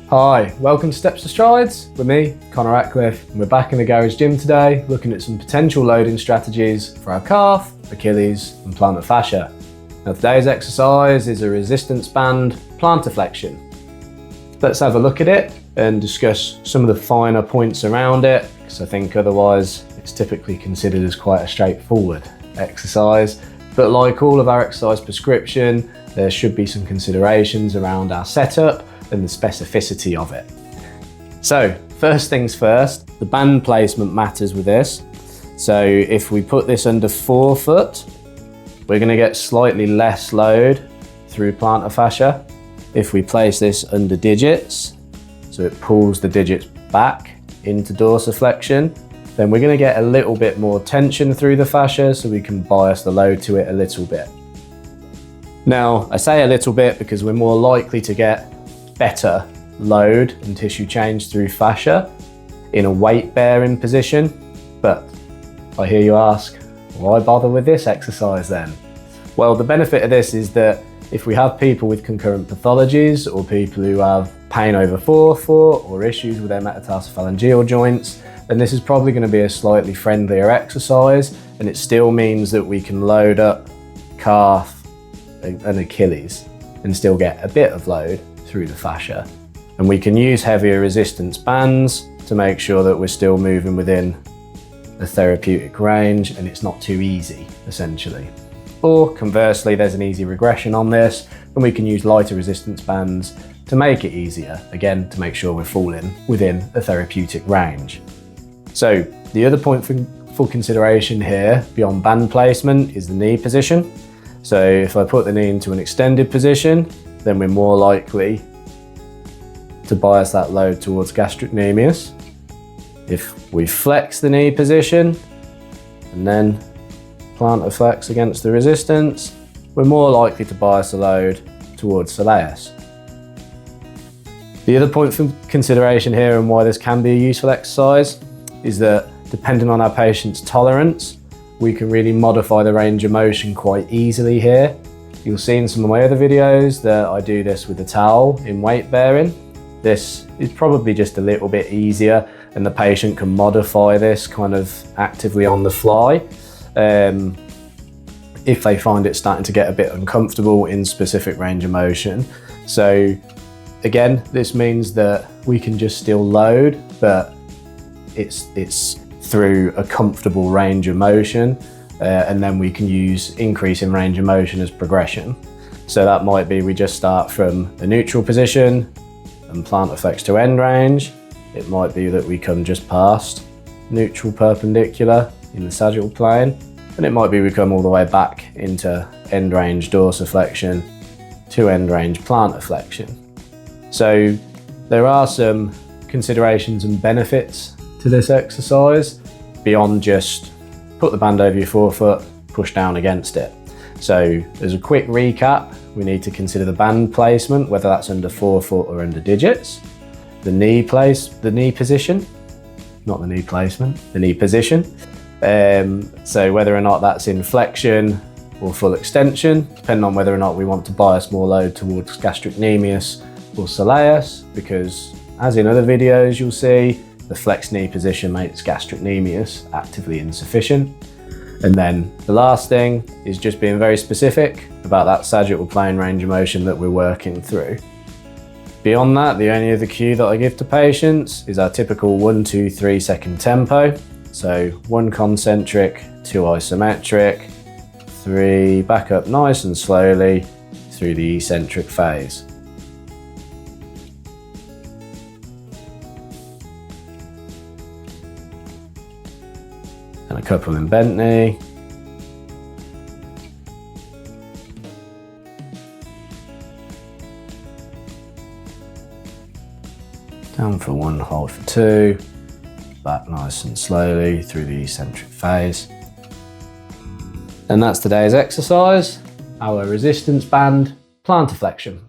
Hi, welcome to Steps to Strides with me, Connor Ratcliffe, and we're back in the garage gym today looking at some potential loading strategies for our calf, Achilles and plantar fascia. Now today's exercise is a resistance band Plantarflexion. Let's have a look at it and discuss some of the finer points around it, because I think otherwise it's typically considered as quite a straightforward exercise. But like all of our exercise prescription, there should be some considerations around our setup and the specificity of it. So first things first, the band placement matters with this. So if we put this under forefoot, we're going to get slightly less load through plantar fascia. If we place this under digits, so it pulls the digits back into dorsiflexion, then we're going to get a little bit more tension through the fascia, so we can bias the load to it a little bit. Now, I say a little bit because we're more likely to get better load and tissue change through fascia in a weight bearing position. But I hear you ask, why bother with this exercise then? Well, the benefit of this is that if we have people with concurrent pathologies or people who have pain over forefoot or issues with their metatarsophalangeal joints, then this is probably going to be a slightly friendlier exercise, and it still means that we can load up calf and Achilles and still get a bit of load through the fascia. And we can use heavier resistance bands to make sure that we're still moving within the therapeutic range and it's not too easy, essentially. Or conversely, there's an easy regression on this and we can use lighter resistance bands to make it easier, again, to make sure we're falling within a therapeutic range. So the other point for consideration here, beyond band placement, is the knee position. So if I put the knee into an extended position, then we're more likely to bias that load towards gastrocnemius. If we flex the knee position and then plantar flex against the resistance, we're more likely to bias the load towards soleus. The other point for consideration here and why this can be a useful exercise is that depending on our patient's tolerance, we can really modify the range of motion quite easily here. You'll see in some of my other videos that I do this with a towel in weight bearing. This is probably just a little bit easier and the patient can modify this kind of actively on the fly if they find it starting to get a bit uncomfortable in specific range of motion. So again, this means that we can just still load, but it's through a comfortable range of motion. And then we can use increase in range of motion as progression. So that might be we just start from a neutral position and plantar flex to end range. It might be that we come just past neutral perpendicular in the sagittal plane. And it might be we come all the way back into end range dorsiflexion to end range plantar flexion. So there are some considerations and benefits to this exercise beyond just put the band over your forefoot, push down against it. So as a quick recap, we need to consider the band placement, whether that's under forefoot or under digits, the knee position, not the knee placement, the knee position. So whether or not that's in flexion or full extension, depending on whether or not we want to bias more load towards gastrocnemius or soleus, because as in other videos you'll see, the flexed knee position makes gastrocnemius actively insufficient. And then the last thing is just being very specific about that sagittal plane range of motion that we're working through. Beyond that, the only other cue that I give to patients is our typical 1-2-3 second tempo. So 1 concentric, 2 isometric, 3 back up nice and slowly through the eccentric phase. And a couple in bent knee. Down for 1, hold for 2. Back nice and slowly through the eccentric phase. And that's today's exercise, our resistance band Plantarflexion.